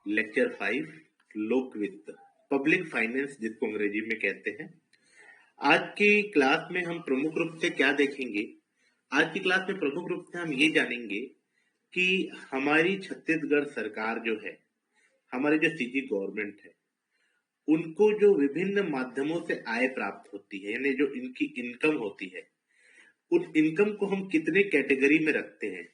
Lecture 5 लोक वित्त public finance जिसको अंग्रेजी में कहते हैं। आज की क्लास में हम प्रमुख रूप से क्या देखेंगे? आज की क्लास में प्रमुख रूप से हम ये जानेंगे कि हमारी छत्तीसगढ़ सरकार जो है, हमारी जो सीजी गवर्नमेंट है, उनको जो विभिन्न माध्यमों से आय प्राप्त होती है, यानी जो इनकी इनकम होती है, उन इनकम को हम कितने कैटेगरी में रखते हैं।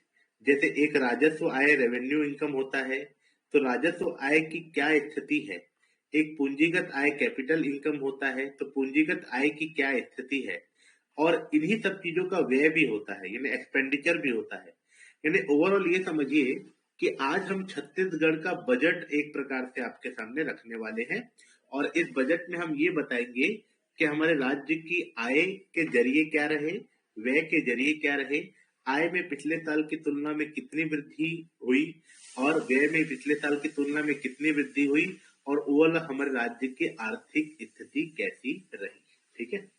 जैसे एक राजस्व आय रेवेन्यू इनकम होता है, तो राजस्व आय की क्या स्थिति है। एक पूंजीगत आय कैपिटल इनकम होता है, तो पूंजीगत आय की क्या स्थिति है। और इन्हीं सब चीजों का व्यय भी होता है, यानी एक्सपेंडिचर भी होता है। यानी ओवरऑल ये समझिए कि आज हम छत्तीसगढ़ का बजट एक प्रकार से आपके सामने रखने वाले हैं, और इस बजट में हम ये बताएंगे कि हमारे राज्य की आय के जरिए क्या रहे, व्यय के जरिए क्या रहे, आय में पिछले साल की तुलना में कितनी वृद्धि हुई और व्यय में पिछले साल की तुलना में कितनी वृद्धि हुई, और ओवरऑल हमारे राज्य की आर्थिक स्थिति कैसी रही। ठीक है,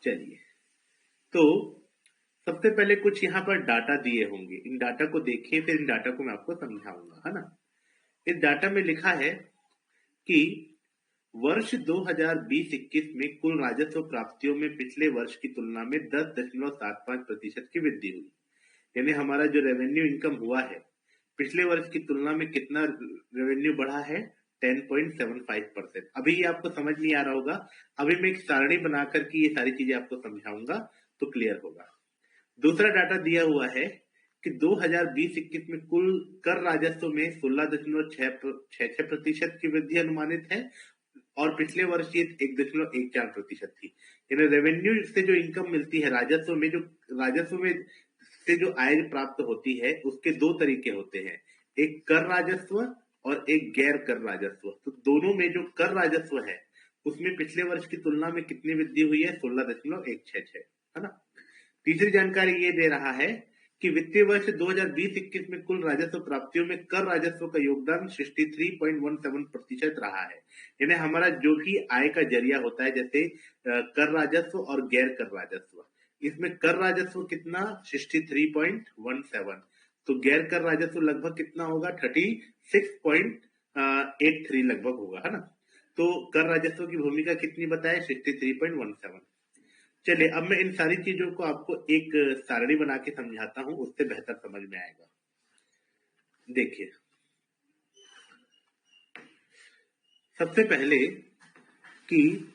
चलिए। तो सबसे पहले कुछ यहाँ पर डाटा दिए होंगे, इन डाटा को देखिए, फिर इन डाटा को मैं आपको समझाऊंगा, है ना। इस डाटा में लिखा है कि वर्ष 2020-21 में कुल राजस्व प्राप्तियों में पिछले वर्ष की तुलना में 10.75% की वृद्धि हुई। यानी हमारा जो रेवेन्यू इनकम हुआ है, पिछले वर्ष की तुलना में कितना रेवेन्यू बढ़ा है, 10.75%। अभी ये आपको समझ नहीं आ रहा होगा, अभी मैं एक सारणी बनाकर के ये सारी चीजें आपको समझाऊंगा तो क्लियर होगा। दूसरा डाटा दिया हुआ है कि 2020-21 में कुल कर राजस्व में 16.66% की वृद्धि अनुमानित है, और पिछले वर्ष ये 1.14% थी। यानी रेवेन्यू से जो इनकम मिलती है, राजस्व में से जो आय प्राप्त होती है, उसके दो तरीके होते हैं, एक कर राजस्व और एक गैर कर राजस्व। तो दोनों में जो कर राजस्व है, उसमें पिछले वर्ष की तुलना में कितनी वृद्धि हुई है, 16.166, है ना। तीसरी जानकारी ये दे रहा है कि वित्तीय वर्ष 2020-21 में कुल राजस्व प्राप्तियों में कर राजस्व का योगदान 63.17% रहा है। यानी हमारा जो भी आय का जरिया होता है, जैसे कर राजस्व और गैर कर राजस्व, इसमें कर राजस्व कितना, 63.17, तो गैर कर राजस्व लगभग कितना होगा, 36.83 लगभग होगा, है ना। तो कर राजस्व की भूमिका कितनी बताए, 63.17। चलिए, अब मैं इन सारी चीजों को आपको एक सारणी बना के समझाता हूं, उससे बेहतर समझ में आएगा। देखिए, सबसे पहले कि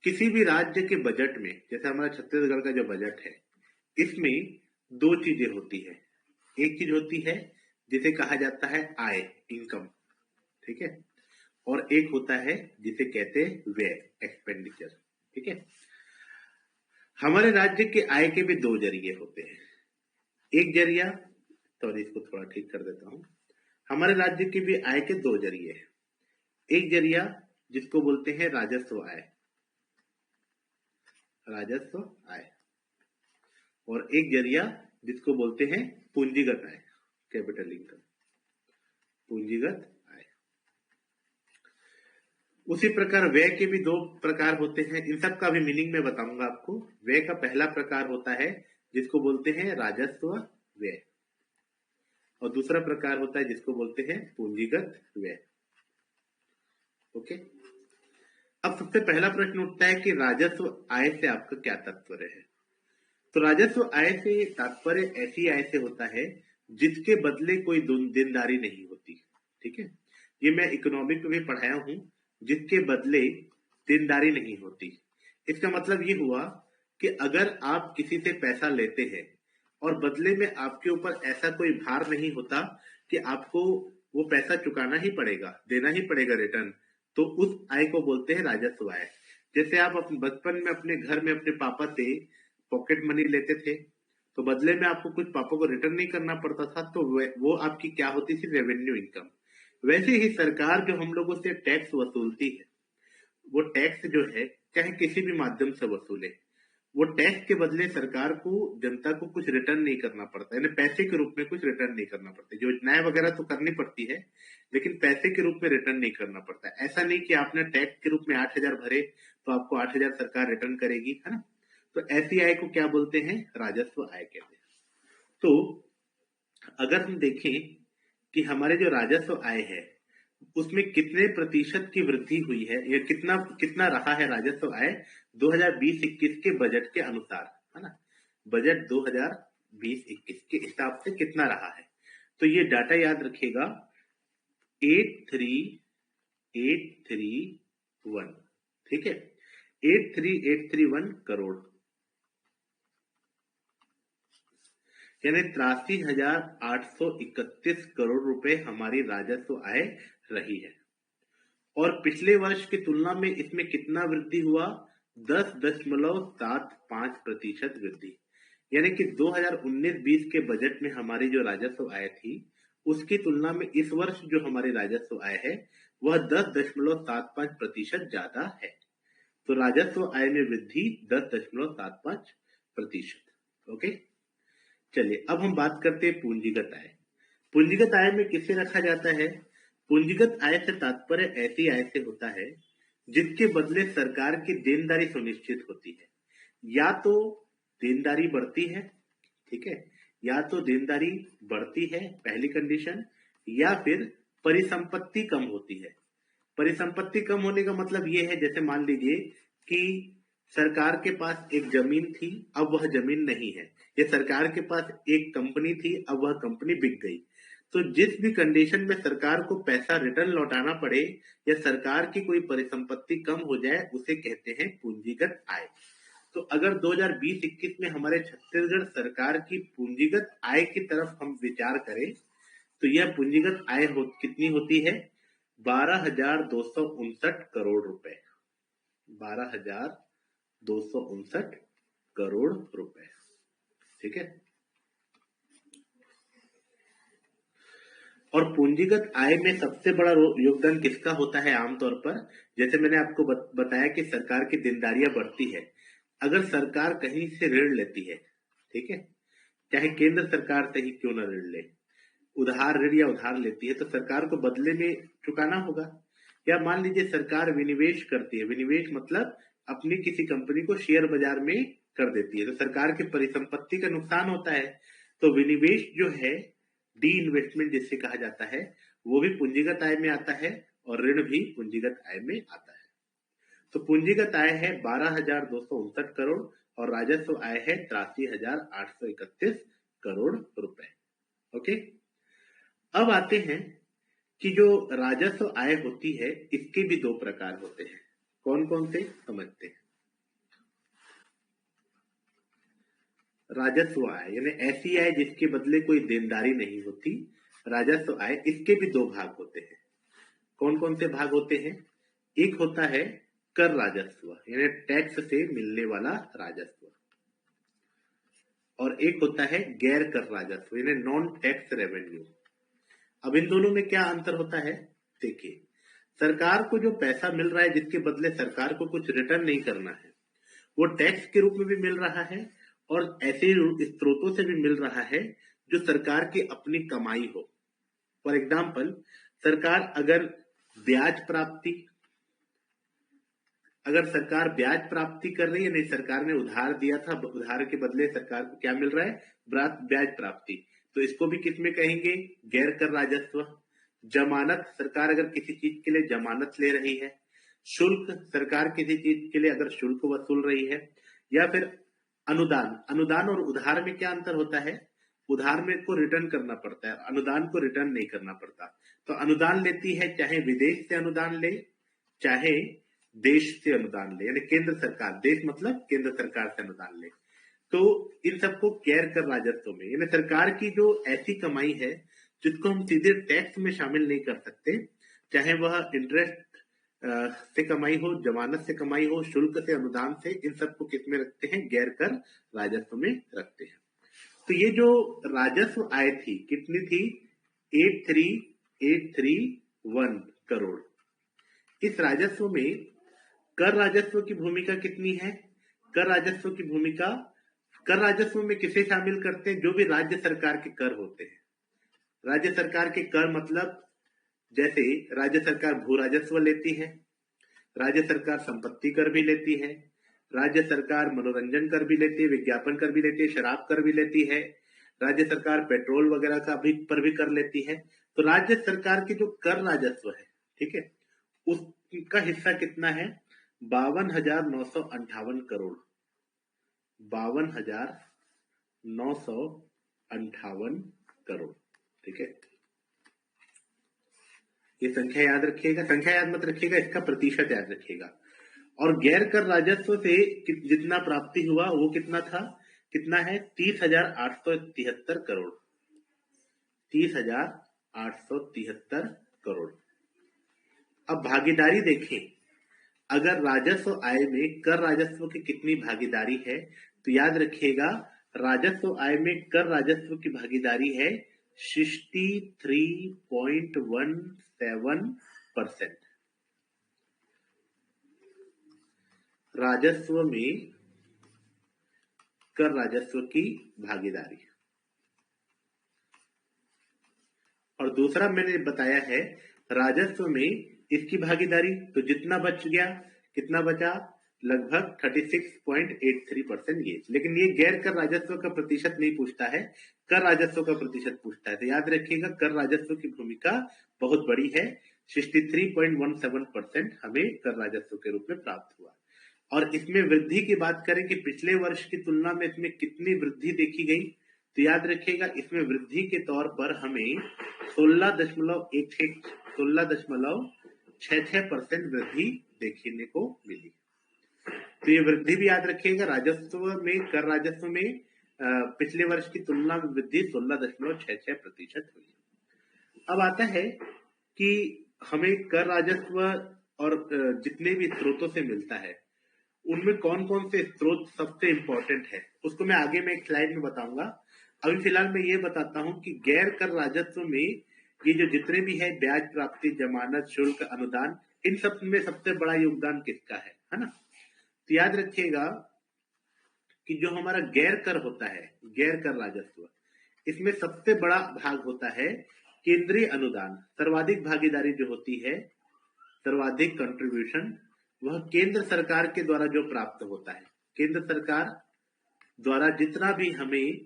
किसी भी राज्य के बजट में, जैसे हमारा छत्तीसगढ़ का जो बजट है, इसमें दो चीजें होती है। एक चीज होती है जिसे कहा जाता है आय, इनकम, ठीक है, और एक होता है जिसे कहते हैं व्यय, एक्सपेंडिचर। ठीक है, हमारे राज्य के आय के भी दो जरिए होते हैं। एक जरिया, तो इसको थोड़ा ठीक कर देता हूं, हमारे राज्य के भी आय के दो जरिए हैं। एक जरिया जिसको बोलते हैं राजस्व आय, राजस्व आय, और एक जरिया जिसको बोलते हैं पूंजीगत आय, कैपिटल इनकम, पूंजीगत आय। उसी प्रकार व्यय के भी दो प्रकार होते हैं, इन सब का भी मीनिंग मैं बताऊंगा आपको। व्यय का पहला प्रकार होता है जिसको बोलते हैं राजस्व व्यय, और दूसरा प्रकार होता है जिसको बोलते हैं पूंजीगत व्यय। ओके, अब सबसे पहला प्रश्न उठता है कि राजस्व आय से आपका क्या तात्पर्य है। तो राजस्व आय से तात्पर्य ऐसी आय से होता है जिसके बदले कोई देनदारी नहीं होती। ठीक है, ये मैं इकोनॉमिक में भी पढ़ाया हूं, जिसके बदले देनदारी नहीं होती। इसका मतलब ये हुआ कि अगर आप किसी से पैसा लेते हैं और बदले में आपके ऊपर ऐसा कोई भार नहीं होता कि आपको वो पैसा चुकाना ही पड़ेगा, देना ही पड़ेगा रिटर्न, तो उस आय को बोलते हैं राजस्व आय। जैसे आप अपने बचपन में अपने घर में अपने पापा से पॉकेट मनी लेते थे, तो बदले में आपको कुछ पापा को रिटर्न नहीं करना पड़ता था, तो वो आपकी क्या होती थी, रेवेन्यू इनकम। वैसे ही सरकार जो हम लोगों से टैक्स वसूलती है, वो टैक्स जो है चाहे किसी भी माध्यम से वसूले, वो टैक्स के बदले सरकार को, जनता को कुछ रिटर्न नहीं करना पड़ता, यानी पैसे के रूप में कुछ रिटर्न नहीं करना पड़ता। योजनाएं वगैरह तो करनी पड़ती है, लेकिन पैसे के रूप में रिटर्न नहीं करना पड़ता। ऐसा नहीं कि आपने टैक्स के रूप में 8,000 भरे तो आपको 8,000 सरकार रिटर्न करेगी, है ना। तो ऐसी आय को क्या बोलते हैं, राजस्व आय कहते हैं। तो अगर हम देखें कि हमारे जो राजस्व आय है, उसमें कितने प्रतिशत की वृद्धि हुई है या कितना कितना रहा है राजस्व आय 2020-21 के बजट के अनुसार, है ना। बजट 2020-21 के हिसाब से कितना रहा है, तो ये डाटा याद रखिएगा 83831, ठीक है, 83831 करोड़, यानी 83,831 करोड़ रुपए हमारी राजस्व आय रही है। और पिछले वर्ष की तुलना में इसमें कितना वृद्धि हुआ, 10.75% वृद्धि, यानी कि 2019-20 के बजट में हमारी जो राजस्व आय थी उसकी तुलना में इस वर्ष जो हमारी राजस्व आय है वह 10.75% ज्यादा है। तो राजस्व आय में वृद्धि 10.75%। ओके, चलिए अब हम बात करते हैं पूंजीगत आय। पूंजीगत आय में किसे रखा जाता है, पूंजीगत आय से तात्पर्य ऐसी आय से होता है जिसके बदले सरकार की देनदारी सुनिश्चित होती है। या तो देनदारी बढ़ती है, ठीक है, या तो देनदारी बढ़ती है पहली कंडीशन, या फिर परिसंपत्ति कम होती है। परिसंपत्ति कम होने का मतलब ये है, जैसे मान लीजिए कि सरकार के पास एक जमीन थी, अब वह जमीन नहीं है, या सरकार के पास एक कंपनी थी, अब वह कंपनी बिक गई। तो जिस भी कंडीशन में सरकार को पैसा रिटर्न लौटाना पड़े या सरकार की कोई परिसंपत्ति कम हो जाए उसे कहते हैं पूंजीगत आय। तो अगर 2020-21 में हमारे छत्तीसगढ़ सरकार की पूंजीगत आय की तरफ हम विचार करें तो यह पूंजीगत आय कितनी होती है, 12,259 करोड़ रुपए, 12,259 करोड़ रुपए, ठीक है। और पूंजीगत आय में सबसे बड़ा योगदान किसका होता है आमतौर पर, जैसे मैंने आपको बताया कि सरकार की देनदारियां बढ़ती है। अगर सरकार कहीं से ऋण लेती है, ठीक है, चाहे केंद्र सरकार से ही क्यों न ऋण ले, उधार ऋण या उधार लेती है तो सरकार को बदले में चुकाना होगा। या मान लीजिए सरकार विनिवेश करती है, विनिवेश मतलब अपनी किसी कंपनी को शेयर बाजार में कर देती है, तो सरकार की परिसंपत्ति का नुकसान होता है। तो विनिवेश जो है, डी इन्वेस्टमेंट जिससे कहा जाता है, वो भी पूंजीगत आय में आता है और ऋण भी पूंजीगत आय में आता है। तो पूंजीगत आय है 12,259 करोड़ और राजस्व आय है 83,831 करोड़ रुपए। ओके, अब आते हैं कि जो राजस्व आय होती है इसके भी दो प्रकार होते हैं। कौन कौन से समझते हैं। राजस्व आय यानी ऐसी आय जिसके बदले कोई देनदारी नहीं होती, राजस्व आय, इसके भी दो भाग होते हैं। कौन कौन से भाग होते हैं, एक होता है कर राजस्व यानी टैक्स से मिलने वाला राजस्व, और एक होता है गैर कर राजस्व यानी नॉन टैक्स रेवेन्यू। अब इन दोनों में क्या अंतर होता है, देखिए, सरकार को जो पैसा मिल रहा है जिसके बदले सरकार को कुछ रिटर्न नहीं करना है, वो टैक्स के रूप में भी मिल रहा है और ऐसे स्रोतों से भी मिल रहा है जो सरकार की अपनी कमाई हो। फॉर एग्जाम्पल, सरकार अगर ब्याज प्राप्ति कर रही है, नहीं, सरकार ने उधार दिया था, उधार के बदले सरकार को क्या मिल रहा है, ब्याज प्राप्ति, तो इसको भी किस में कहेंगे, गैर कर राजस्व। जमानत, सरकार अगर किसी चीज के लिए जमानत ले रही है, शुल्क, सरकार किसी चीज के लिए अगर शुल्क वसूल रही है, या फिर अनुदान और उधार में क्या अंतर होता है, उधार में को रिटर्न करना पड़ता है, अनुदान को रिटर्न नहीं करना पड़ता। तो अनुदान लेती है, चाहे विदेश से अनुदान ले चाहे देश से अनुदान ले, यानी केंद्र सरकार, देश मतलब केंद्र सरकार से अनुदान ले, तो इन सबको गैर कर राजस्व में, यानी सरकार की जो ऐसी कमाई है जिसको हम सीधे टैक्स में शामिल नहीं कर सकते, चाहे वह इंटरेस्ट से कमाई हो, जमानत से कमाई हो, शुल्क से, अनुदान से, इन सबको किस में रखते हैं, गैर कर राजस्व में रखते हैं। तो ये जो राजस्व आय थी कितनी थी, 83,831 करोड़। इस राजस्व में कर राजस्व की भूमिका कितनी है, कर राजस्व में किसे शामिल करते हैं, जो भी राज्य सरकार के कर होते हैं। राज्य सरकार के कर मतलब जैसे राज्य सरकार भू राजस्व लेती है, राज्य सरकार संपत्ति कर भी लेती है, राज्य सरकार मनोरंजन कर भी लेती है, विज्ञापन कर भी लेती है, शराब कर भी लेती है, राज्य सरकार पेट्रोल वगैरह का भी कर लेती है। तो राज्य सरकार के जो कर राजस्व है ठीक है, उसका हिस्सा कितना है? 52,958 करोड़, 52,958 करोड़। ठीक है, ये संख्या याद रखिएगा, संख्या याद मत रखिएगा, इसका प्रतिशत याद रखिएगा। और गैर कर राजस्व से जितना प्राप्ति हुआ वो कितना था, कितना है? 30,873 करोड़, 30,873 करोड़। अब भागीदारी देखें, अगर राजस्व आय में कर राजस्व की कितनी भागीदारी है, तो याद रखिएगा राजस्व आय में कर राजस्व की भागीदारी है 63.17%। राजस्व में कर राजस्व की भागीदारी। और दूसरा मैंने बताया है राजस्व में इसकी भागीदारी, तो जितना बच गया, कितना बचा? लगभग 36.83% ये। लेकिन ये गैर कर राजस्व का प्रतिशत नहीं पूछता है, कर राजस्व का प्रतिशत पूछता है। तो याद रखिएगा कर राजस्व की भूमिका बहुत बड़ी है, 63.17% हमें कर राजस्व के रूप में प्राप्त हुआ। और इसमें वृद्धि की बात करें कि पिछले वर्ष की तुलना में इसमें कितनी वृद्धि देखी गई, तो याद रखिएगा इसमें वृद्धि के तौर पर हमें 16.66% वृद्धि देखने को मिली। तो ये वृद्धि भी याद रखिएगा, राजस्व में, कर राजस्व में पिछले वर्ष की तुलना में वृद्धि 16.66% हुई। अब आता है कि हमें कर राजस्व और जितने भी स्रोतों से मिलता है उनमें कौन कौन से स्रोत सबसे इंपॉर्टेंट है, उसको मैं आगे में एक स्लाइड में बताऊंगा। अभी फिलहाल मैं ये बताता हूं कि गैर कर राजस्व में ये जो जितने भी है ब्याज प्राप्ति, जमानत, शुल्क, अनुदान, इन सब में सबसे बड़ा योगदान किसका है ना? तो याद रखिएगा कि जो हमारा गैर कर होता है, गैर कर राजस्व, इसमें सबसे बड़ा भाग होता है केंद्रीय अनुदान। सर्वाधिक भागीदारी जो होती है, सर्वाधिक कंट्रीब्यूशन, वह केंद्र सरकार के द्वारा जो प्राप्त होता है। केंद्र सरकार द्वारा जितना भी हमें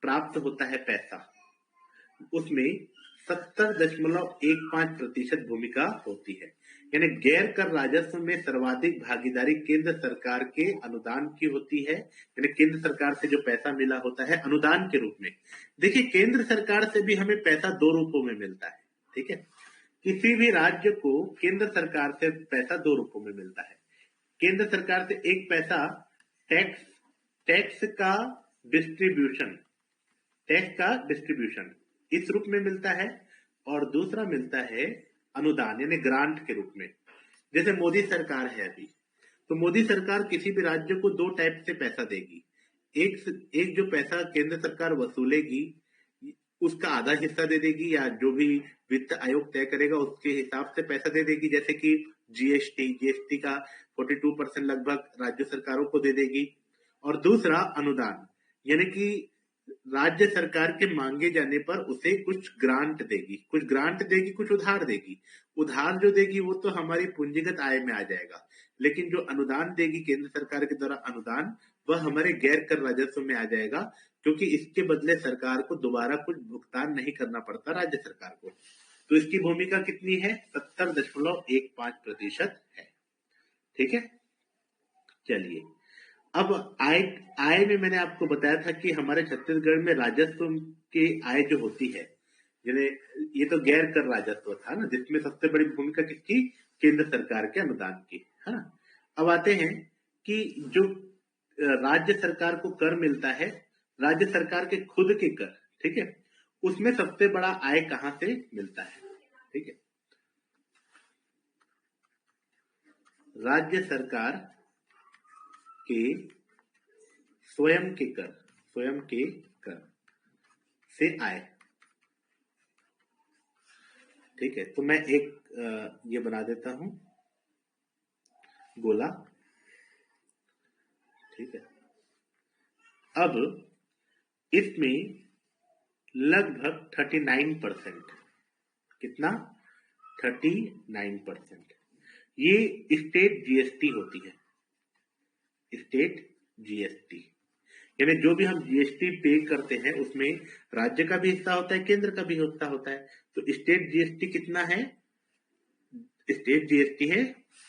प्राप्त होता है पैसा, उसमें 70.15% भूमिका होती है। यानी गैर कर राजस्व में सर्वाधिक भागीदारी केंद्र सरकार के अनुदान की होती है, यानी केंद्र सरकार से जो पैसा मिला होता है अनुदान के रूप में। देखिए केंद्र सरकार से भी हमें पैसा दो रूपों में मिलता है। ठीक है, किसी भी राज्य को केंद्र सरकार से पैसा दो रूपों में मिलता है। केंद्र सरकार से एक पैसा टैक्स का डिस्ट्रीब्यूशन इस रूप में मिलता है, और दूसरा मिलता है अनुदान यानी ग्रांट के रूप में। जैसे मोदी सरकार है अभी, तो मोदी सरकार किसी भी राज्य को दो टाइप से पैसा देगी। एक जो पैसा केंद्र सरकार वसूलेगी उसका आधा हिस्सा दे देगी, या जो भी वित्त आयोग तय करेगा उसके हिसाब से पैसा दे देगी। जैसे कि जीएसटी का 42% लगभग राज्य सरकारों को दे देगी। और दूसरा अनुदान, यानी कि राज्य सरकार के मांगे जाने पर उसे कुछ ग्रांट देगी, कुछ उधार देगी। उधार जो देगी वो तो हमारी पूंजीगत आय में आ जाएगा, लेकिन जो अनुदान देगी केंद्र सरकार के द्वारा अनुदान, वह हमारे गैर कर राजस्व में आ जाएगा, क्योंकि इसके बदले सरकार को दोबारा कुछ भुगतान नहीं करना पड़ता राज्य सरकार को। तो इसकी भूमिका कितनी है? 70.15% है। ठीक है, चलिए अब आय में मैंने आपको बताया था कि हमारे छत्तीसगढ़ में राजस्व की आय जो होती है, ये तो गैर कर राजस्व था ना, जिसमें सबसे बड़ी भूमिका किसकी? केंद्र सरकार के अनुदान की, है ना। अब आते हैं कि जो राज्य सरकार को कर मिलता है, राज्य सरकार के खुद के कर, ठीक है, उसमें सबसे बड़ा आय कहां से मिलता है? ठीक है, राज्य सरकार के स्वयं के कर से आय। ठीक है, तो मैं एक ये बना देता हूं गोला। ठीक है, अब इसमें लगभग 39%, कितना? 39% ये स्टेट जीएसटी होती है। स्टेट जीएसटी यानी जो भी हम जीएसटी पे करते हैं उसमें राज्य का भी हिस्सा होता है, केंद्र का भी हिस्सा होता है। तो स्टेट जीएसटी कितना है? स्टेट जीएसटी है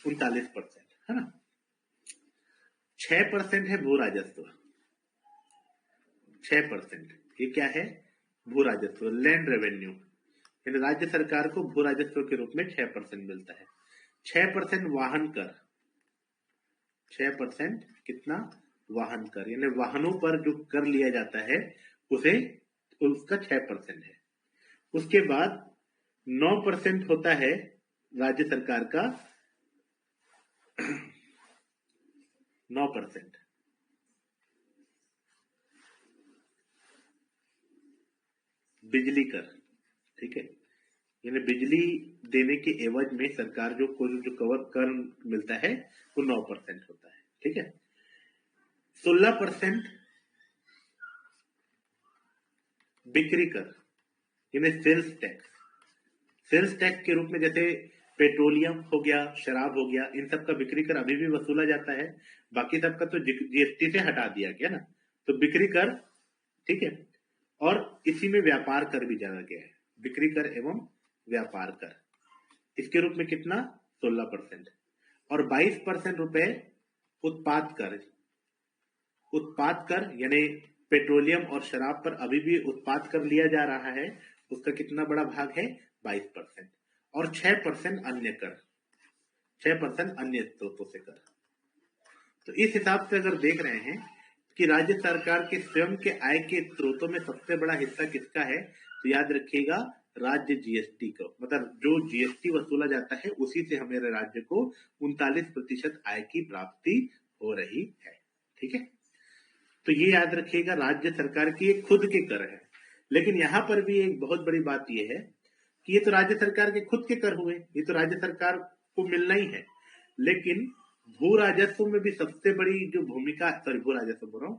39%, है ना। 6% है भू राजस्व, 6%। ये क्या है? भू राजस्व, लैंड रेवेन्यू। यानी राज्य सरकार को भू राजस्व के रूप में 6% मिलता है। 6% वाहन कर, 6% कितना? वाहन कर, यानी वाहनों पर जो कर लिया जाता है उसे, उसका 6% है। उसके बाद 9% होता है राज्य सरकार का 9%। बिजली कर, ठीक है, यानी बिजली देने के एवज में सरकार जो कर मिलता है वो 9% होता है, ठीक है। 16% बिक्री कर, यानी सेल्स टैक्स। सेल्स टैक्स के रूप में जैसे पेट्रोलियम हो गया, शराब हो गया, इन सब का बिक्री कर अभी भी वसूला जाता है। बाकी सबका तो जीएसटी से हटा दिया गया ना, तो बिक्री कर, ठीक है। और इसी में व्यापार कर भी जाना गया है, बिक्री कर एवं व्यापार कर। इसके रूप में कितना? 16%। और 22% रुपए उत्पाद कर। उत्पाद कर यानी पेट्रोलियम और शराब पर अभी भी उत्पाद कर लिया जा रहा है, उसका कितना बड़ा भाग है? 22%। और 6% अन्य कर, 6% अन्य स्रोतों से कर। तो इस हिसाब से अगर देख रहे हैं कि राज्य सरकार के स्वयं के आय के स्रोतों में सबसे बड़ा हिस्सा किसका है, तो याद रखिएगा राज्य जीएसटी का, मतलब जो जीएसटी वसूला जाता है उसी से हमारे राज्य को 39% आय की प्राप्ति हो रही है, ठीक है। तो ये याद रखिएगा राज्य सरकार की खुद के कर है। लेकिन यहां पर भी एक बहुत बड़ी बात यह है कि ये तो राज्य सरकार के खुद के कर हुए, ये तो राज्य सरकार को मिलना ही है। लेकिन भू राजस्व में भी सबसे बड़ी जो भूमिका, सॉरी भू राजस्व बोल रहा हूं,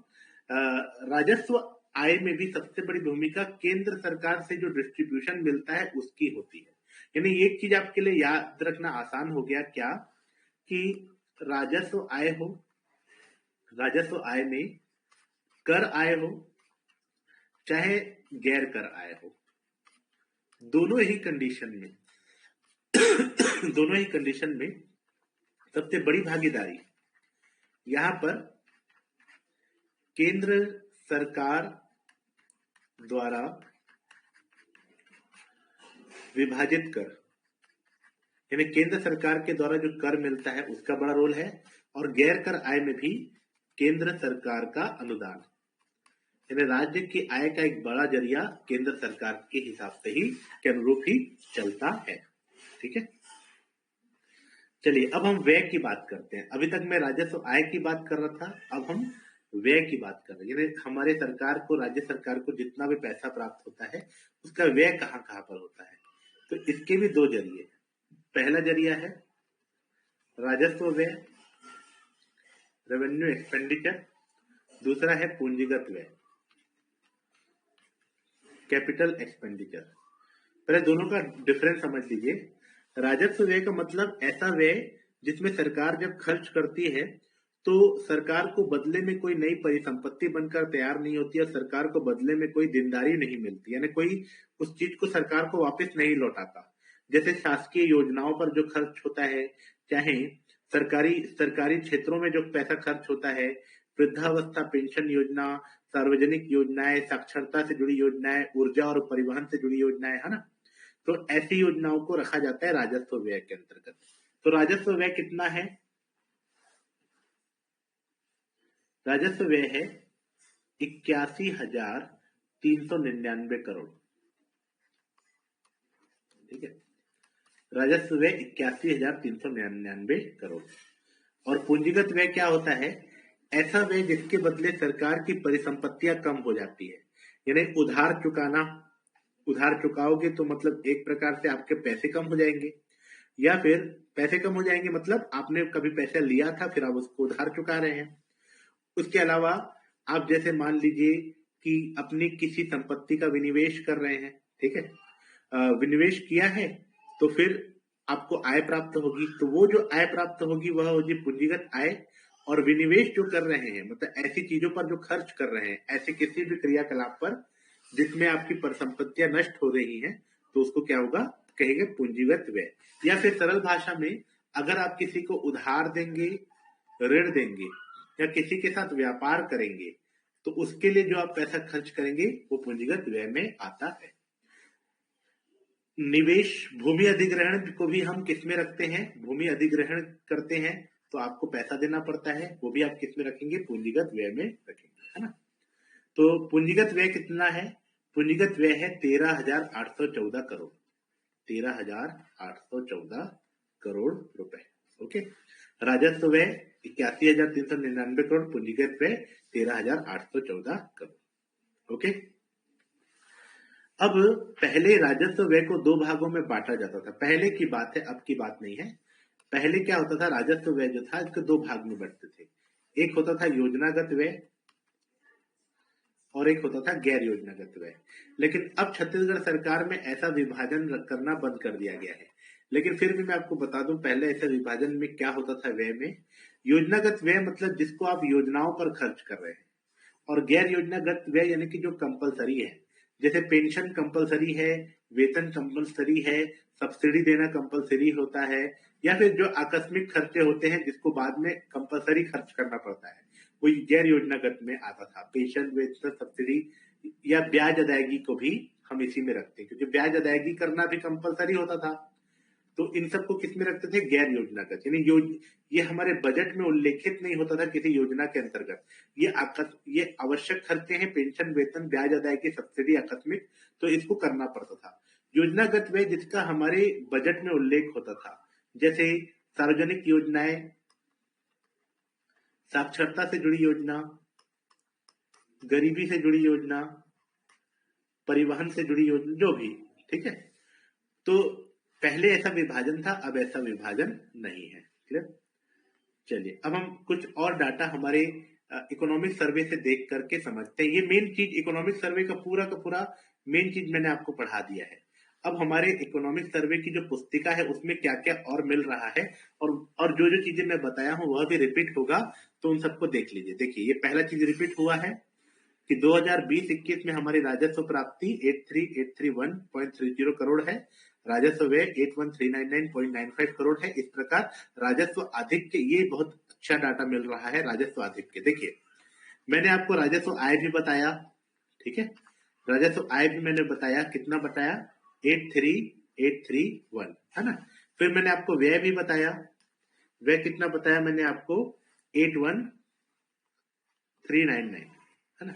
राजस्व आय में भी सबसे बड़ी भूमिका केंद्र सरकार से जो डिस्ट्रीब्यूशन मिलता है उसकी होती है। यानी एक चीज आपके लिए याद रखना आसान हो गया क्या, कि राजस्व आय हो, राजस्व आय में कर आय हो चाहे गैर कर आय हो, दोनों ही कंडीशन में दोनों ही कंडीशन में सबसे बड़ी भागीदारी यहां पर केंद्र सरकार द्वारा विभाजित कर, यानी केंद्र सरकार के द्वारा जो कर मिलता है उसका बड़ा रोल है। और गैर कर आय में भी केंद्र सरकार का अनुदान, यानी राज्य की आय का एक बड़ा जरिया केंद्र सरकार के हिसाब से ही, के अनुरूप ही चलता है, ठीक है। चलिए अब हम व्यय की बात करते हैं। अभी तक मैं राजस्व आय की बात कर रहा था, अब हम व्यय की बात कर रहे हैं। यानी हमारे सरकार को, राज्य सरकार को जितना भी पैसा प्राप्त होता है उसका व्यय कहाँ कहाँ पर होता है। तो इसके भी दो जरिए, पहला जरिया है राजस्व व्यय, रेवेन्यू एक्सपेंडिचर, दूसरा है पूंजीगत व्यय, कैपिटल एक्सपेंडिचर। पहले दोनों का डिफरेंस समझ लीजिए। राजस्व व्यय का मतलब ऐसा व्यय जिसमें सरकार जब खर्च करती है तो सरकार को बदले में कोई नई परिसंपत्ति बनकर तैयार नहीं होती है, सरकार को बदले में कोई देनदारी नहीं मिलती, यानी कोई उस चीज को सरकार को वापस नहीं लौटाता। जैसे शासकीय योजनाओं पर जो खर्च होता है, चाहे सरकारी क्षेत्रों में जो पैसा खर्च होता है, वृद्धावस्था पेंशन योजना, सार्वजनिक योजनाएं, साक्षरता से जुड़ी योजनाएं, ऊर्जा और परिवहन से जुड़ी योजनाएं, है ना। तो ऐसी योजनाओं को रखा जाता है राजस्व व्यय के अंतर्गत। तो राजस्व व्यय कितना है? राजस्व व्यय है 81,399 करोड़, ठीक है। राजस्व व्यय 81,399 करोड़। और पूंजीगत व्यय क्या होता है? ऐसा व्यय जिसके बदले सरकार की परिसंपत्तियां कम हो जाती है, यानी उधार चुकाना, उधार चुकाओगे तो मतलब एक प्रकार से आपके पैसे कम हो जाएंगे, या फिर पैसे कम हो जाएंगे मतलब आपने कभी पैसा लिया था फिर आप उसको उधार चुका रहे हैं। उसके अलावा आप जैसे मान लीजिए कि अपनी किसी संपत्ति का विनिवेश कर रहे हैं, ठीक है, विनिवेश किया है तो फिर आपको आय प्राप्त होगी, तो वो जो आय प्राप्त होगी वह होगी पूंजीगत आय। और विनिवेश जो कर रहे हैं मतलब ऐसी चीजों पर जो खर्च कर रहे हैं, ऐसे किसी भी क्रियाकलाप पर जिसमें आपकी परिसंपत्तियां नष्ट हो रही हैं, तो उसको क्या होगा? कहेंगे पूंजीगत व्यय। या फिर सरल भाषा में अगर आप किसी को उधार देंगे, ऋण देंगे या किसी के साथ व्यापार करेंगे तो उसके लिए जो आप पैसा खर्च करेंगे वो पूंजीगत व्यय में आता है। निवेश, भूमि अधिग्रहण को भी हम किस में रखते हैं? भूमि अधिग्रहण करते हैं तो आपको पैसा देना पड़ता है, वो भी आप किस में रखेंगे? पूंजीगत व्यय में रखेंगे, है ना। तो पूंजीगत व्यय कितना है? पूंजीगत व्यय है 13,814 करोड़, 13,814 करोड़ रुपए। ओके, राजस्व व्यय 81,399 करोड़, पूंजीगत व्यय 13,814 करोड़। ओके, अब पहले राजस्व व्यय को दो भागों में बांटा जाता था। पहले की बात है, अब की बात नहीं है। पहले क्या होता था? राजस्व व्यय जो था इसको दो भाग में बांटते थे। एक होता था योजनागत व्यय और एक होता था गैर योजनागत व्यय। लेकिन अब छत्तीसगढ़ सरकार में ऐसा विभाजन करना बंद कर दिया गया है। लेकिन फिर भी मैं आपको बता दूं, पहले ऐसे विभाजन में क्या होता था व्यय में। योजनागत व्यय मतलब जिसको आप योजनाओं पर खर्च कर रहे हैं, और गैर योजनागत व्यय यानी कि जो कंपलसरी है, जैसे पेंशन कंपलसरी है, वेतन कंपलसरी है, सब्सिडी देना कंपलसरी होता है, या फिर जो आकस्मिक खर्चे होते हैं जिसको बाद में कंपलसरी खर्च करना पड़ता है, वो गैर योजनागत में आता था। पेंशन, वेतन, सब्सिडी या ब्याज अदायगी को भी हम इसी में रखते हैं, क्योंकि ब्याज अदायगी करना भी कंपलसरी होता था। तो इन सबको किस में रखते थे? गैर योजनागत। यानी ये हमारे बजट में उल्लेखित नहीं होता था किसी योजना के अंतर्गत। ये आवश्यक खर्चे हैं, पेंशन, वेतन, ब्याज अदायगी, सब्सिडी, आकस्मिक, तो इसको करना पड़ता था। योजनागत व्यय जिसका हमारे बजट में उल्लेख होता था, जैसे सार्वजनिक योजनाएं, साक्षरता से जुड़ी योजना, गरीबी से जुड़ी योजना, परिवहन से जुड़ी योजना, जो भी, ठीक है। तो पहले ऐसा विभाजन था, अब ऐसा विभाजन नहीं है। क्लियर? चलिए अब हम कुछ और डाटा हमारे इकोनॉमिक सर्वे से देख करके समझते हैं। ये मेन चीज, इकोनॉमिक सर्वे का पूरा मेन चीज मैंने आपको पढ़ा दिया है। अब हमारे इकोनॉमिक सर्वे की जो पुस्तिका है उसमें क्या क्या और मिल रहा है, और जो जो चीजें मैं बताया हूं वह भी रिपीट होगा, तो उन सबको देख लीजिए। देखिए, ये पहला चीज रिपीट हुआ है कि 2020-21 में हमारी राजस्व प्राप्ति 83,831.30 करोड़ है, राजस्व व्यय 81,399.95 करोड़ है। इस प्रकार राजस्व आधिक्य, ये बहुत अच्छा डाटा मिल रहा है राजस्व आधिक्य। देखिए, मैंने आपको राजस्व आय भी बताया, ठीक है। राजस्व आय भी मैंने बताया, कितना बताया? 83,831, है ना। फिर मैंने आपको व्यय भी बताया, व्यय कितना बताया मैंने आपको? 81,399, है ना।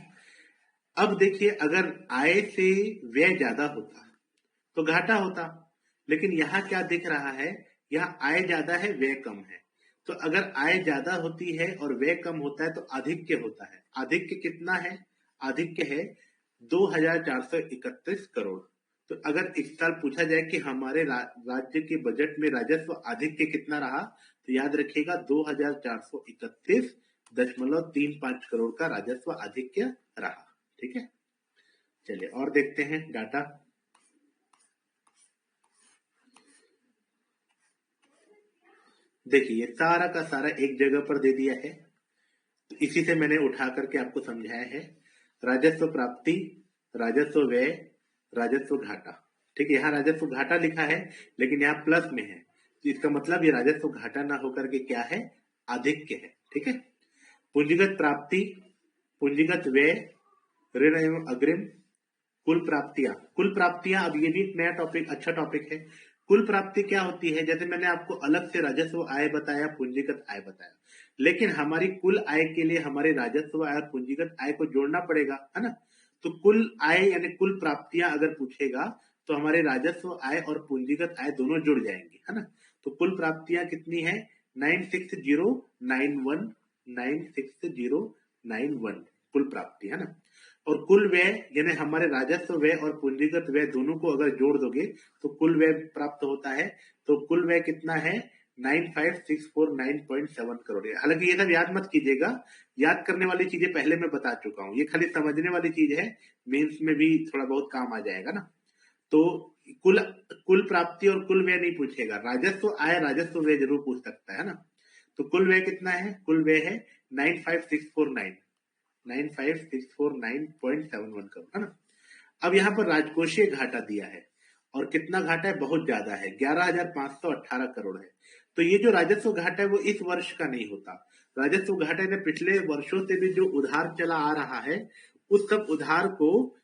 अब देखिए, अगर आय से व्यय ज्यादा होता तो घाटा होता, लेकिन यहाँ क्या दिख रहा है? यहाँ आय ज्यादा है, व्यय कम है। तो अगर आय ज्यादा होती है और व्यय कम होता है तो आधिक्य होता है। आधिक्य कितना है? आधिक्य है 2,431 करोड़। तो अगर इस साल पूछा जाए कि हमारे राज्य के बजट में राजस्व आधिक्य कितना रहा, तो याद रखिएगा 2,431.35 करोड़ का राजस्व आधिक्य रहा। ठीक है, चलिए और देखते हैं डाटा। देखिए, सारा का सारा एक जगह पर दे दिया है, तो इसी से मैंने उठा करके आपको समझाया है। राजस्व प्राप्ति, राजस्व व्यय, राजस्व घाटा। ठीक है, यहाँ राजस्व घाटा लिखा है लेकिन यहाँ प्लस में है, तो इसका मतलब ये राजस्व घाटा ना होकर के क्या है? आधिक्य है। ठीक है, पूंजीगत प्राप्ति, पूंजीगत व्यय, ऋण एवं अग्रिम, कुल प्राप्तियां। कुल प्राप्तियां, अब ये भी एक नया टॉपिक, अच्छा टॉपिक है। कुल प्राप्ति क्या होती है? जैसे मैंने आपको अलग से राजस्व आय बताया, पूंजीगत आय बताया, लेकिन हमारी कुल आय के लिए हमारे राजस्व आय और पूंजीगत आय को जोड़ना पड़ेगा, है ना। तो कुल आय यानी कुल प्राप्तियां अगर पूछेगा तो हमारे राजस्व आय और पूंजीगत आय दोनों जुड़ जाएंगे, है ना। तो कुल प्राप्तियां कितनी है? 96091, 96091 कुल प्राप्ति, है ना। और कुल व्यय यानी हमारे राजस्व व्यय और पूंजीगत व्यय दोनों को अगर जोड़ दोगे तो कुल व्यय प्राप्त होता है। तो कुल व्यय कितना है? 95,649.7 करोड़। हालांकि ये सब याद मत कीजिएगा, याद करने वाली चीजें पहले मैं बता चुका हूँ, ये खाली समझने वाली चीज है, मेंस में भी थोड़ा बहुत काम आ जाएगा ना। तो कुल प्राप्ति और कुल व्यय नहीं पूछेगा, राजस्व आय राजस्व व्यय जरूर पूछ सकता है ना। तो कुल व्यय कितना है? कुल व्यय है 95,649.71 करोड़, है ना। अब यहाँ पर राजकोषीय घाटा दिया है और कितना घाटा है, बहुत ज्यादा है, 11,518 करोड़ है। तो ये जो राजस्व घाटा है वो इस वर्ष का नहीं होता। राजस्व घाटा ने पिछले वर्षों से भी जो उधार चला आ रहा है उस सब उधार को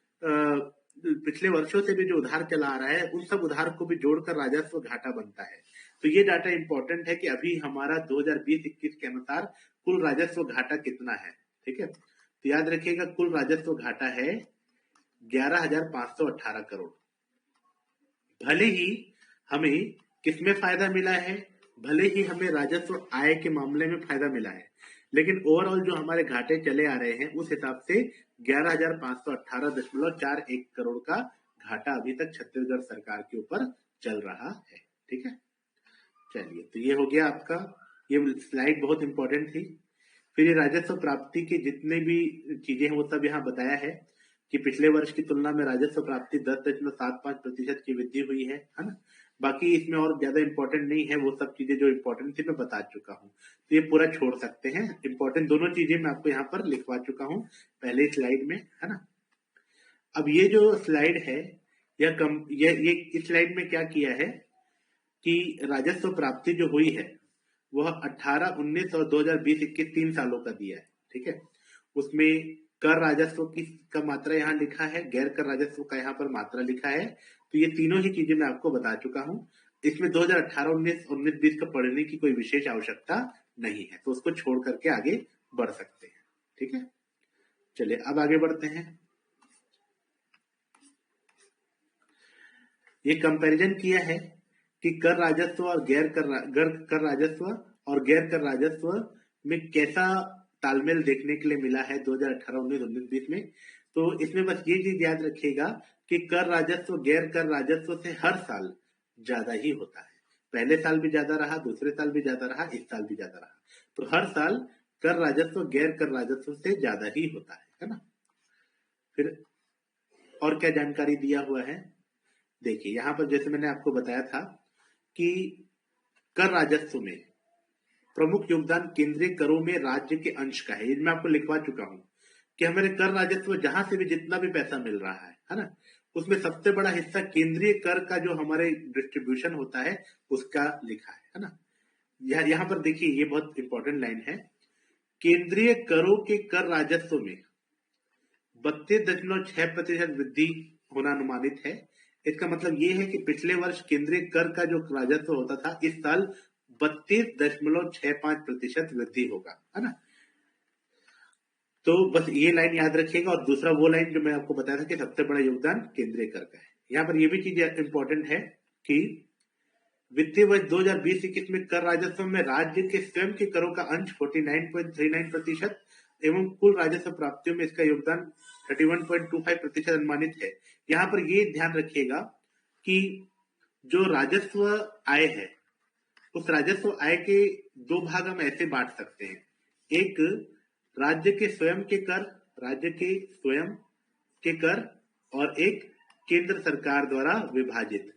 पिछले वर्षों से भी जो उधार चला आ रहा है उन सब उधार को भी जोड़कर राजस्व घाटा बनता है। तो ये डाटा इंपॉर्टेंट है कि अभी हमारा 2020-21 के अनुसार कुल राजस्व घाटा कितना है। ठीक है, तो याद रखिएगा कुल राजस्व घाटा है 11,518 करोड़। भले ही हमें किसमें फायदा मिला है, भले ही हमें राजस्व आय के मामले में फायदा मिला है, लेकिन ओवरऑल जो हमारे घाटे चले आ रहे हैं उस हिसाब से 11,518.41 करोड़ का घाटा अभी तक छत्तीसगढ़ सरकार के ऊपर चल रहा है। ठीक है, चलिए, तो ये हो गया आपका, ये स्लाइड बहुत इंपॉर्टेंट थी। फिर ये राजस्व प्राप्ति के जितने भी चीजें हैं वो सब यहाँ बताया है कि पिछले वर्ष की तुलना में राजस्व प्राप्ति 10.75% की वृद्धि हुई है ना। बाकी इसमें और ज्यादा इंपॉर्टेंट नहीं है, वो सब चीजें जो इंपॉर्टेंट थी मैं बता चुका हूँ, तो ये पूरा छोड़ सकते हैं। इंपॉर्टेंट दोनों चीजें मैं आपको यहाँ पर लिखवा चुका हूँ पहले स्लाइड में, है ना। अब ये जो स्लाइड है ये इस स्लाइड में क्या किया है कि राजस्व प्राप्ति जो हुई है वह 18, 19 और 2020-21 3 सालों का दिया है। ठीक है, उसमें कर राजस्व की का मात्रा यहाँ लिखा है, गैर कर राजस्व का यहाँ पर मात्रा लिखा है। तो ये तीनों ही चीजें मैं आपको बता चुका हूँ। इसमें 2018, 19 और 19-20 का पढ़ने की कोई विशेष आवश्यकता नहीं है, तो उसको छोड़ करके आगे बढ़ सकते हैं। ठीक है, चलिए अब आगे बढ़ते हैं। ये कंपैरिजन किया है कि कर राजस्व और गैर कर राजस्व और गैर कर राजस्व में कैसा तालमेल देखने के लिए मिला है 2018, 19, 19-20 में। तो इसमें बस ये चीज याद रखिएगा कि कर राजस्व गैर कर राजस्व से हर साल ज्यादा ही होता है। पहले साल भी ज्यादा रहा, दूसरे साल भी ज्यादा रहा, इस साल भी ज्यादा रहा। तो हर साल कर राजस्व गैर कर राजस्व से ज्यादा ही होता है ना। फिर और क्या जानकारी दिया हुआ है, देखिए यहाँ पर जैसे मैंने आपको बताया था कि कर राजस्व में प्रमुख योगदान केंद्रीय करों में राज्य के अंश का है। ये मैं आपको लिखवा चुका हूं कि हमारे कर राजस्व जहां से भी जितना भी पैसा मिल रहा है ना, उसमें सबसे बड़ा हिस्सा केंद्रीय कर का जो हमारे डिस्ट्रीब्यूशन होता है उसका लिखा है ना। यहाँ पर देखिए ये बहुत इंपॉर्टेंट लाइन है, केंद्रीय करों के कर राजस्व में 32.6% वृद्धि होना अनुमानित है। इसका मतलब ये है कि पिछले वर्ष केंद्रीय कर का जो राजस्व होता था इस साल 32.65% वृद्धि होगा, है ना। तो बस ये लाइन याद रखिएगा। और दूसरा वो लाइन जो मैं आपको बताया था कि सबसे बड़ा योगदान केंद्रीय कर का है। यहाँ पर ये भी चीज इंपॉर्टेंट है कि वित्तीय वर्ष 2020-21 में कर राजस्व में राज्य के स्वयं के करों का अंश 49.39% एवं कुल राजस्व प्राप्तियों में इसका योगदान 31.25% अनुमानित है। यहाँ पर ये ध्यान रखिएगा कि जो राजस्व आय है उस राजस्व आय के दो भाग हम ऐसे बांट सकते हैं, एक राज्य के स्वयं के कर, राज्य के स्वयं के कर, और एक केंद्र सरकार द्वारा विभाजित,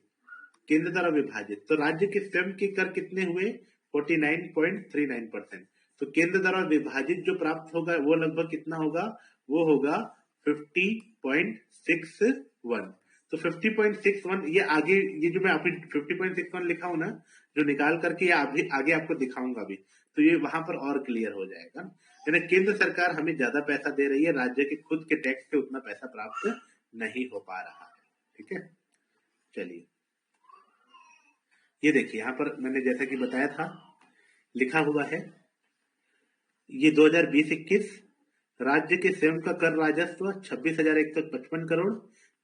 केंद्र द्वारा विभाजित। तो राज्य के स्वयं के कर कितने हुए, 49.39%। तो केंद्र द्वारा विभाजित जो प्राप्त होगा वो लगभग कितना होगा, वो होगा 50.61। तो 50.61 ये आगे, ये जो मैं अभी 50.61 लिखा हूं ना, जो निकाल करके आगे आपको दिखाऊंगा भी, तो ये वहां पर और क्लियर हो जाएगा। यानी केंद्र सरकार हमें ज्यादा पैसा दे रही है, राज्य के खुद के टैक्स से उतना पैसा प्राप्त नहीं हो पा रहा है। ठीक है, चलिए ये देखिए यहाँ पर मैंने जैसा कि बताया था लिखा हुआ है, ये 2020-21 राज्य के स्वयं का कर राजस्व 26,155 करोड़,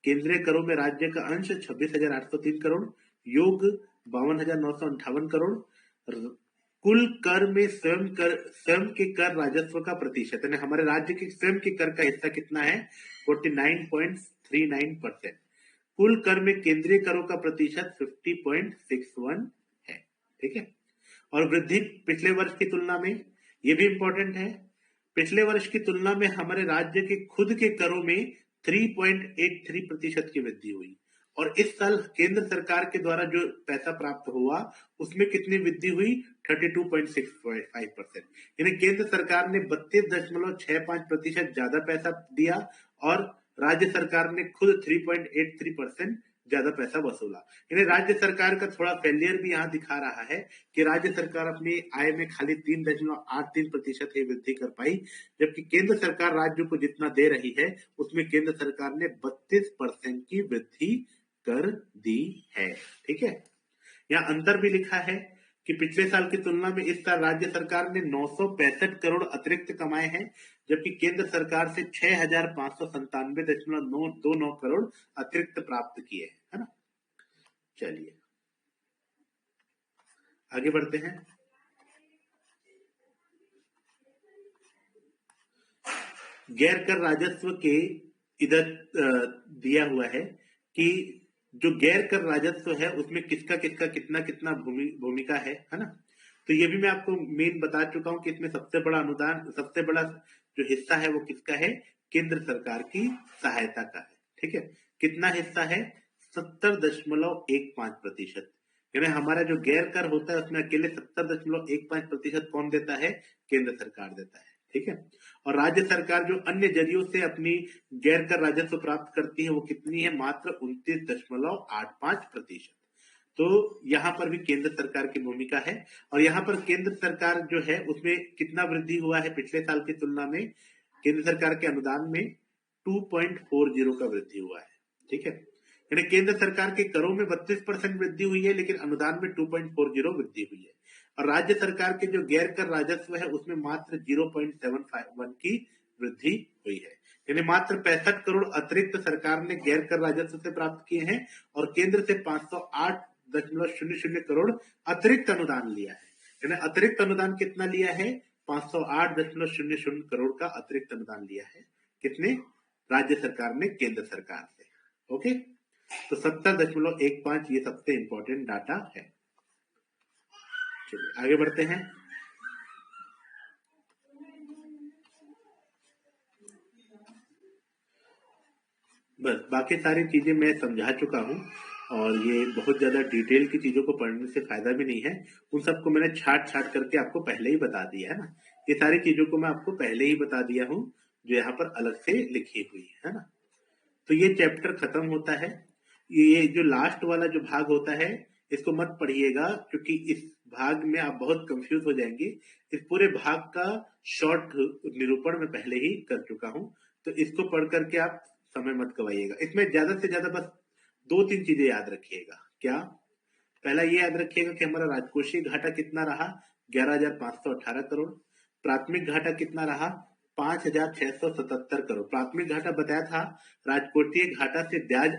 केंद्रीय करों में राज्य का अंश 26,803 करोड़, योग 52,958 करोड़, कुल कर में स्वयं के कर राजस्व का प्रतिशत, यानी हमारे राज्य के स्वयं के कर का हिस्सा कितना है, 49.39%। कुल कर में केंद्रीय करों का प्रतिशत 50.61 है। ठीक है, और वृद्धि पिछले वर्ष की तुलना में, ये भी इंपॉर्टेंट है, पिछले वर्ष की तुलना में हमारे राज्य के खुद के करों में 3.83% की वृद्धि हुई, और इस साल केंद्र सरकार के द्वारा जो पैसा प्राप्त हुआ उसमें कितनी वृद्धि हुई, 32.65%। यानी केंद्र सरकार ने 32.65% ज्यादा पैसा दिया और राज्य सरकार ने खुद 3.83% ज्यादा पैसा वसूला। यानी राज्य सरकार का थोड़ा फेलियर भी यहाँ दिखा रहा है कि राज्य सरकार अपनी आय में खाली 3.83% ही वृद्धि कर पाई, जबकि केंद्र सरकार राज्यों को जितना दे रही है उसमें केंद्र सरकार ने 32% की वृद्धि कर दी है। ठीक है, यहाँ अंतर भी लिखा है कि पिछले साल की तुलना में इस साल राज्य सरकार ने 965 करोड़ अतिरिक्त कमाए हैं, जबकि केंद्र सरकार से 6,597.29 करोड़ अतिरिक्त प्राप्त किए हैं, है ना। चलिए आगे बढ़ते हैं। गैर कर राजस्व के इधर दिया हुआ है कि जो गैर कर राजस्व है उसमें किसका किसका कितना कितना भूमिका है ना। तो ये भी मैं आपको मेन बता चुका हूं कि इसमें सबसे बड़ा अनुदान, सबसे बड़ा जो हिस्सा है वो किसका है, केंद्र सरकार की सहायता का है। ठीक है, कितना हिस्सा है, 70.15%। यानी हमारा जो गैर कर होता है उसमें अकेले 70.15% कौन देता है, केंद्र सरकार देता है। ठीक है, और राज्य सरकार जो अन्य जरियों से अपनी गैर कर राजस्व प्राप्त करती है वो कितनी है, मात्र 29.85%। तो यहाँ पर भी केंद्र सरकार की भूमिका है। और यहाँ पर केंद्र सरकार जो है उसमें कितना वृद्धि हुआ है पिछले साल की तुलना में, केंद्र सरकार के अनुदान में 2.40 का वृद्धि हुआ है। ठीक है, यानी केंद्र सरकार के करों में 32% वृद्धि हुई है, लेकिन अनुदान में 2.40 वृद्धि हुई है। और राज्य सरकार के जो गैर कर राजस्व है उसमें मात्र 0.751 की वृद्धि हुई है। यानी मात्र 65 करोड़ अतिरिक्त सरकार ने गैर कर राजस्व से प्राप्त किए हैं और केंद्र से 508.00 करोड़ अतिरिक्त अनुदान लिया है। यानी अतिरिक्त अनुदान कितना लिया है, 508.00 करोड़ का अतिरिक्त अनुदान लिया है। कितने, राज्य सरकार ने केंद्र सरकार से। ओके, तो 70.15 ये सबसे इंपॉर्टेंट डाटा है। चलिए आगे बढ़ते हैं। बस बाकी सारी चीजें मैं समझा चुका हूं और ये बहुत ज्यादा डिटेल की चीजों को पढ़ने से फायदा भी नहीं है। उन सबको मैंने छाट छाट करके आपको पहले ही बता दिया है ना। ये सारी चीजों को मैं आपको पहले ही बता दिया हूं जो यहाँ पर अलग से लिखी हुई है ना। तो ये चैप्टर खत्म होता है। ये जो लास्ट वाला जो भाग होता है इसको मत पढ़िएगा, क्योंकि इस भाग में आप बहुत कंफ्यूज हो जाएंगे। इस पूरे भाग का शॉर्ट निरूपण मैं पहले ही कर चुका हूं, तो इसको पढ़ करके आप समय मत गवाइएगा। इसमें ज्यादा से ज्यादा बस 2-3 चीजें याद रखिएगा। क्या, पहला ये याद रखिएगा कि हमारा राजकोषीय घाटा कितना रहा, 11,518 करोड़। प्राथमिक घाटा कितना रहा, 5,677 करोड़। प्राथमिक घाटा बताया था, राजकोषीय घाटा से ब्याज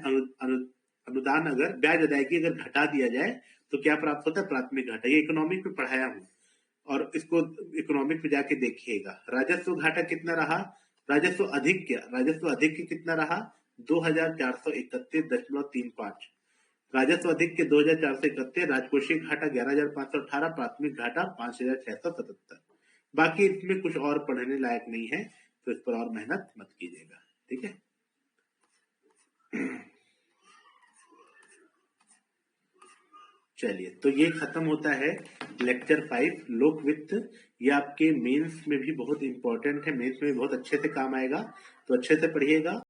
अनुदान अगर ब्याज अदायगी अगर घटा दिया जाए तो क्या प्राप्त होता है, प्राथमिक घाटा। ये इकोनॉमिक में पढ़ाया हूं और इसको इकोनॉमिक में जाके देखिएगा। राजस्व घाटा कितना रहा, राजस्व अधिक कितना रहा, 2,431.35। राजस्व अधिक के 2,431, राजकोषीय घाटा 11,518, प्राथमिक घाटा 5,677। बाकी इसमें कुछ और पढ़ने लायक नहीं है, तो इस पर और मेहनत मत कीजिएगा। ठीक है, चलिए तो ये खत्म होता है लेक्चर 5 लोक वित्त। ये आपके मेंस में भी बहुत इंपॉर्टेंट है, मेंस में भी बहुत अच्छे से काम आएगा, तो अच्छे से पढ़िएगा।